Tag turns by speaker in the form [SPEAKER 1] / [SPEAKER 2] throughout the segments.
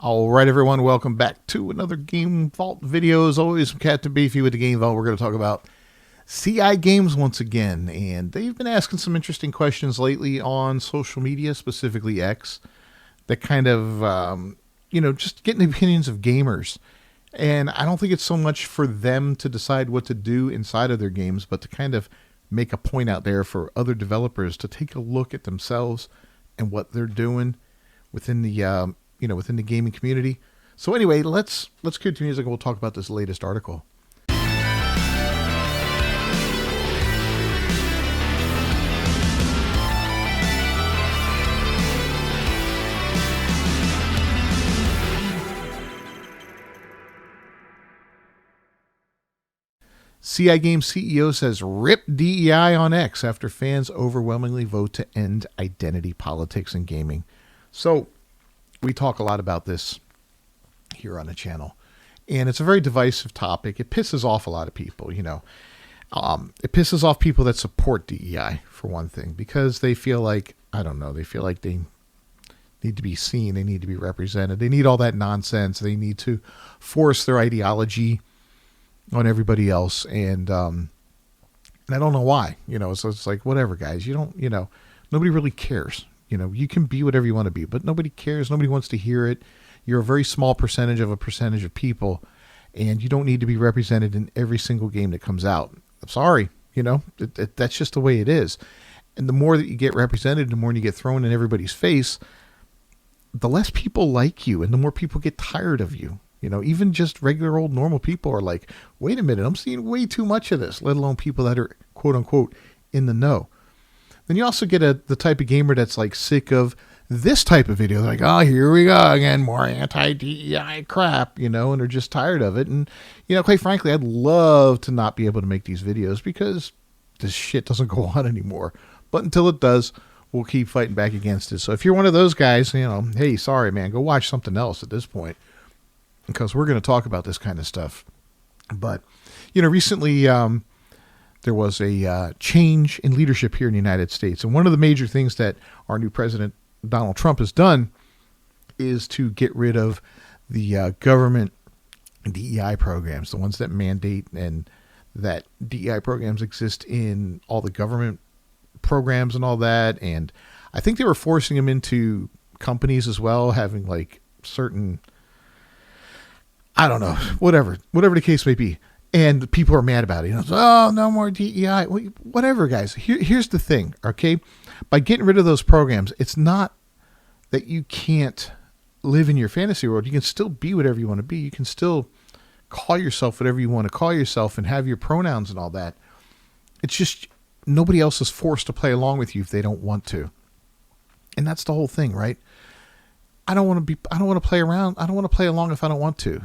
[SPEAKER 1] All right, everyone, welcome back to another Game Vault video. As always, I'm Captain Beefy with the Game Vault. We're going to talk about CI games once again, and they've been asking some interesting questions lately on social media, specifically X, that kind of, just getting the opinions of gamers. And I don't think it's so much for them to decide what to do inside of their games, but to kind of make a point out there for other developers to take a look at themselves and what they're doing within the within the gaming community. So anyway, let's cue to music and we'll talk about this latest article. CI Games CEO says rip DEI on X after fans overwhelmingly vote to end identity politics in gaming. So we talk a lot about this here on the channel, and it's a very divisive topic. It pisses off a lot of people, It pisses off people that support DEI, for one thing, because they feel like, they feel like they need to be seen, they need to be represented, they need all that nonsense, they need to force their ideology on everybody else, and I don't know why, so it's like, whatever, guys, nobody really cares. You can be whatever you want to be, but nobody cares. Nobody wants to hear it. You're a very small percentage of people, and you don't need to be represented in every single game that comes out. I'm sorry, that's just the way it is. And the more that you get represented, the more you get thrown in everybody's face, the less people like you, and the more people get tired of you. Even just regular old normal people are like, wait a minute, I'm seeing way too much of this, let alone people that are quote unquote in the know. Then you also get the type of gamer that's like sick of this type of video. They're like, oh, here we go again, more anti-DEI crap, and they're just tired of it. And, quite frankly, I'd love to not be able to make these videos because this shit doesn't go on anymore. But until it does, we'll keep fighting back against it. So if you're one of those guys, hey, sorry, man, go watch something else at this point, because we're going to talk about this kind of stuff. But, recently, there was a change in leadership here in the United States. And one of the major things that our new president, Donald Trump, has done is to get rid of the government DEI programs, the ones that mandate and that DEI programs exist in all the government programs and all that. And I think they were forcing them into companies as well, having like certain, whatever the case may be. And people are mad about it. Oh, no more DEI. Whatever, guys. Here's the thing, okay? By getting rid of those programs, it's not that you can't live in your fantasy world. You can still be whatever you want to be. You can still call yourself whatever you want to call yourself and have your pronouns and all that. It's just nobody else is forced to play along with you if they don't want to. And that's the whole thing, right? I don't want to play around. I don't want to play along if I don't want to,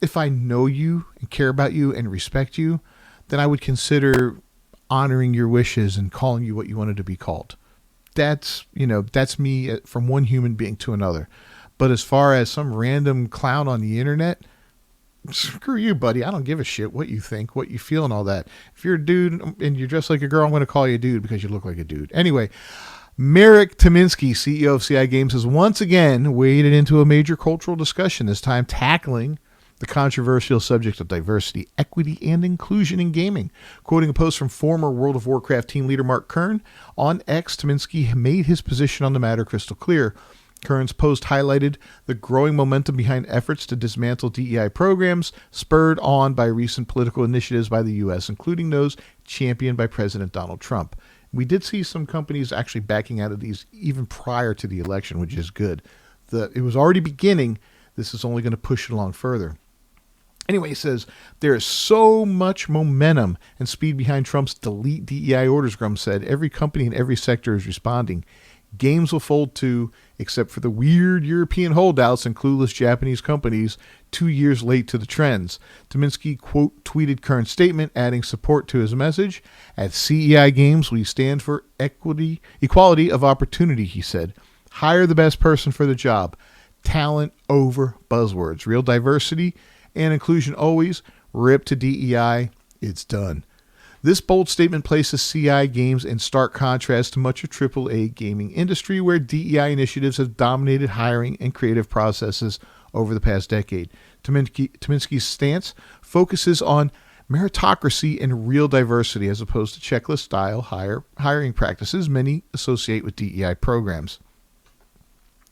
[SPEAKER 1] If I know you and care about you and respect you, then I would consider honoring your wishes and calling you what you wanted to be called. That's me from one human being to another. But as far as some random clown on the internet, screw you, buddy. I don't give a shit what you think, what you feel and all that. If you're a dude and you're dressed like a girl, I'm going to call you a dude because you look like a dude. Anyway, Marek Tymiński, CEO of CI Games, has once again waded into a major cultural discussion, this time tackling the controversial subject of diversity, equity, and inclusion in gaming. Quoting a post from former World of Warcraft team leader Mark Kern on X, Tymiński made his position on the matter crystal clear. Kern's post highlighted the growing momentum behind efforts to dismantle DEI programs, spurred on by recent political initiatives by the U.S., including those championed by President Donald Trump. We did see some companies actually backing out of these even prior to the election, which is good. It was already beginning. This is only going to push it along further. Anyway, he says, there is so much momentum and speed behind Trump's delete DEI orders, Grum said. Every company in every sector is responding. Games will fold too, except for the weird European holdouts and clueless Japanese companies 2 years late to the trends. Tymiński, quote, tweeted Kern's statement, adding support to his message. At CEI Games, we stand for equality of opportunity, he said. Hire the best person for the job. Talent over buzzwords. Real diversity and inclusion always. Rip to DEI. It's done. This bold statement places CI games in stark contrast to much of AAA gaming industry, where DEI initiatives have dominated hiring and creative processes over the past decade. Tymiński's stance focuses on meritocracy and real diversity as opposed to checklist-style hiring practices many associate with DEI programs.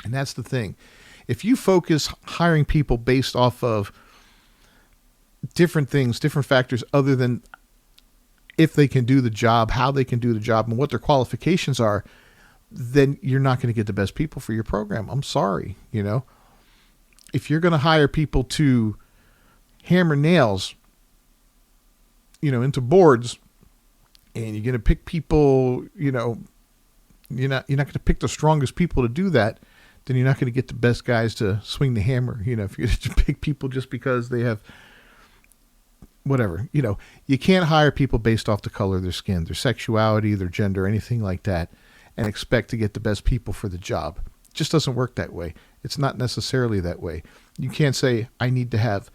[SPEAKER 1] And that's the thing. If you focus hiring people based off of different things, different factors other than if they can do the job, how they can do the job, and what their qualifications are, then you're not going to get the best people for your program. I'm sorry, If you're going to hire people to hammer nails, into boards, and you're going to pick people, you're not going to pick the strongest people to do that, then you're not going to get the best guys to swing the hammer. If you pick people just because they have whatever, you can't hire people based off the color of their skin, their sexuality, their gender, anything like that, and expect to get the best people for the job. It just doesn't work that way. It's not necessarily that way. You can't say, I need to have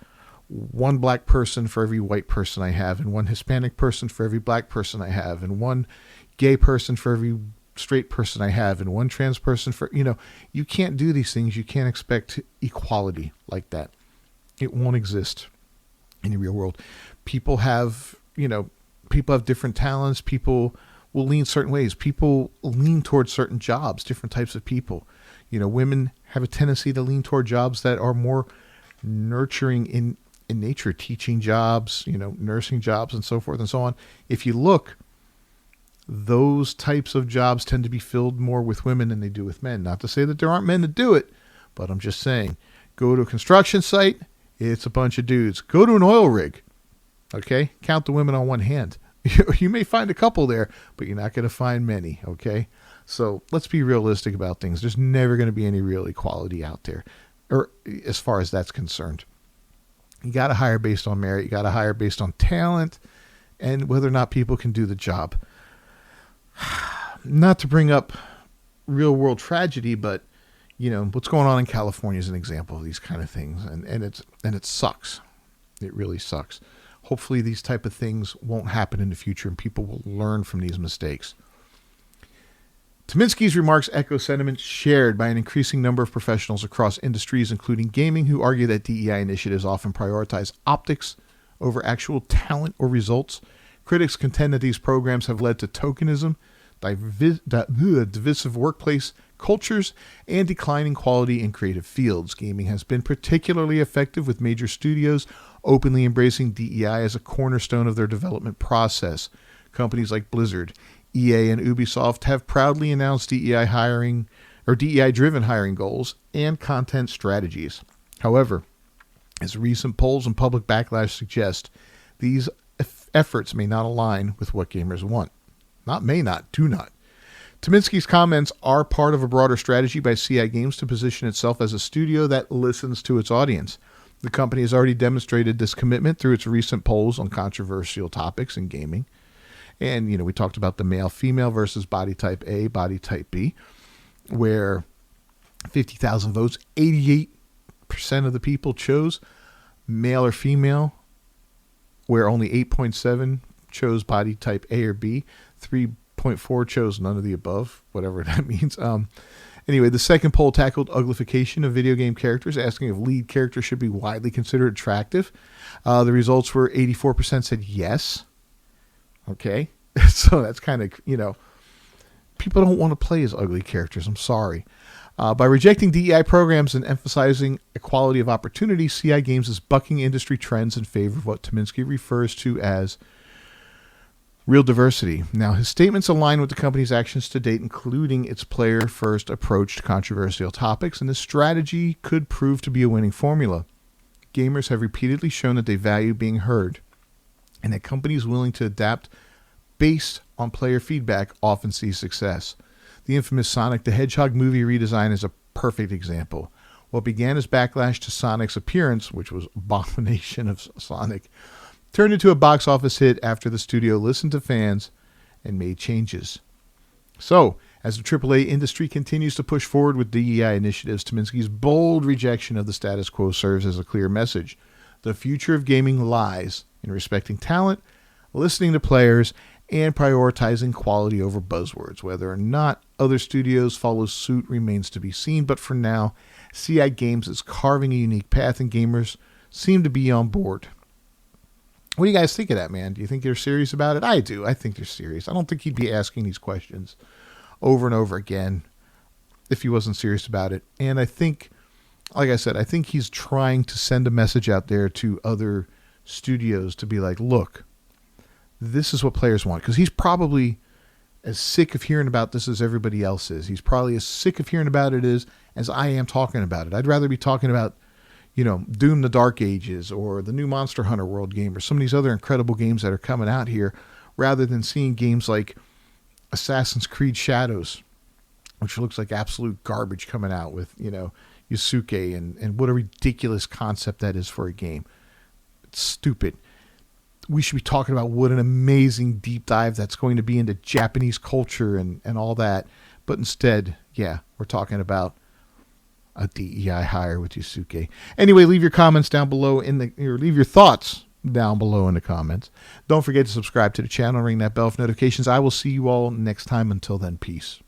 [SPEAKER 1] one black person for every white person I have, and one Hispanic person for every black person I have, and one gay person for every straight person I have, and one trans person for, you can't do these things. You can't expect equality like that. It won't exist in the real world. People have different talents. People will lean certain ways. People lean towards certain jobs, different types of people. Women have a tendency to lean toward jobs that are more nurturing in nature, teaching jobs, nursing jobs, and so forth and so on. If you look, those types of jobs tend to be filled more with women than they do with men. Not to say that there aren't men that do it, but I'm just saying, go to a construction site, it's a bunch of dudes. Go to an oil rig, okay? Count the women on one hand. You may find a couple there, but you're not going to find many, okay? So let's be realistic about things. There's never going to be any real equality out there, or as far as that's concerned. You got to hire based on merit. You got to hire based on talent and whether or not people can do the job. Not to bring up real world tragedy, but what's going on in California is an example of these kind of things, and it sucks. It really sucks. Hopefully these type of things won't happen in the future and people will learn from these mistakes. Tymiński's remarks echo sentiments shared by an increasing number of professionals across industries, including gaming, who argue that DEI initiatives often prioritize optics over actual talent or results. Critics contend that these programs have led to tokenism, divisive workplace cultures, and declining quality in creative fields. Gaming has been particularly effective, with major studios openly embracing DEI as a cornerstone of their development process. Companies like Blizzard, EA, and Ubisoft have proudly announced DEI hiring or DEI-driven hiring goals and content strategies. However, as recent polls and public backlash suggest, these efforts may not align with what gamers want. Do not. Tymiński's comments are part of a broader strategy by CI Games to position itself as a studio that listens to its audience. The company has already demonstrated this commitment through its recent polls on controversial topics in gaming. And, we talked about the male-female versus body type A, body type B, where 50,000 votes, 88% of the people chose male or female, where only 8.7 chose body type A or B, 3.4 chose none of the above, whatever that means. Anyway, the second poll tackled uglification of video game characters, asking if lead characters should be widely considered attractive. The results were 84% said yes. Okay, so that's kind of, people don't want to play as ugly characters. I'm sorry. By rejecting DEI programs and emphasizing equality of opportunity, CI Games is bucking industry trends in favor of what Tymiński refers to as real diversity. Now, his statements align with the company's actions to date, including its player-first approach to controversial topics, and this strategy could prove to be a winning formula. Gamers have repeatedly shown that they value being heard, and that companies willing to adapt based on player feedback often see success. The infamous Sonic the Hedgehog movie redesign is a perfect example. What began as backlash to Sonic's appearance, which was abomination of Sonic, turned into a box office hit after the studio listened to fans and made changes. So, as the AAA industry continues to push forward with DEI initiatives, Tymiński's bold rejection of the status quo serves as a clear message. The future of gaming lies in respecting talent, listening to players, and prioritizing quality over buzzwords. Whether or not other studios follow suit remains to be seen, but for now, CI Games is carving a unique path, and gamers seem to be on board. What do you guys think of that, man? Do you think they're serious about it? I do. I think they're serious. I don't think he'd be asking these questions over and over again if he wasn't serious about it. And I think, like I said, I think he's trying to send a message out there to other studios to be like, look, this is what players want. Because he's probably as sick of hearing about this as everybody else is. He's probably as sick of hearing about it as I am talking about it. I'd rather be talking about, Doom the Dark Ages or the new Monster Hunter World game or some of these other incredible games that are coming out here, rather than seeing games like Assassin's Creed Shadows, which looks like absolute garbage coming out with, Yusuke and what a ridiculous concept that is for a game. It's stupid. We should be talking about what an amazing deep dive that's going to be into Japanese culture and all that. But instead, we're talking about a DEI hire with Yusuke. Anyway, leave your comments down below or leave your thoughts down below in the comments. Don't forget to subscribe to the channel, ring that bell for notifications. I will see you all next time. Until then, peace.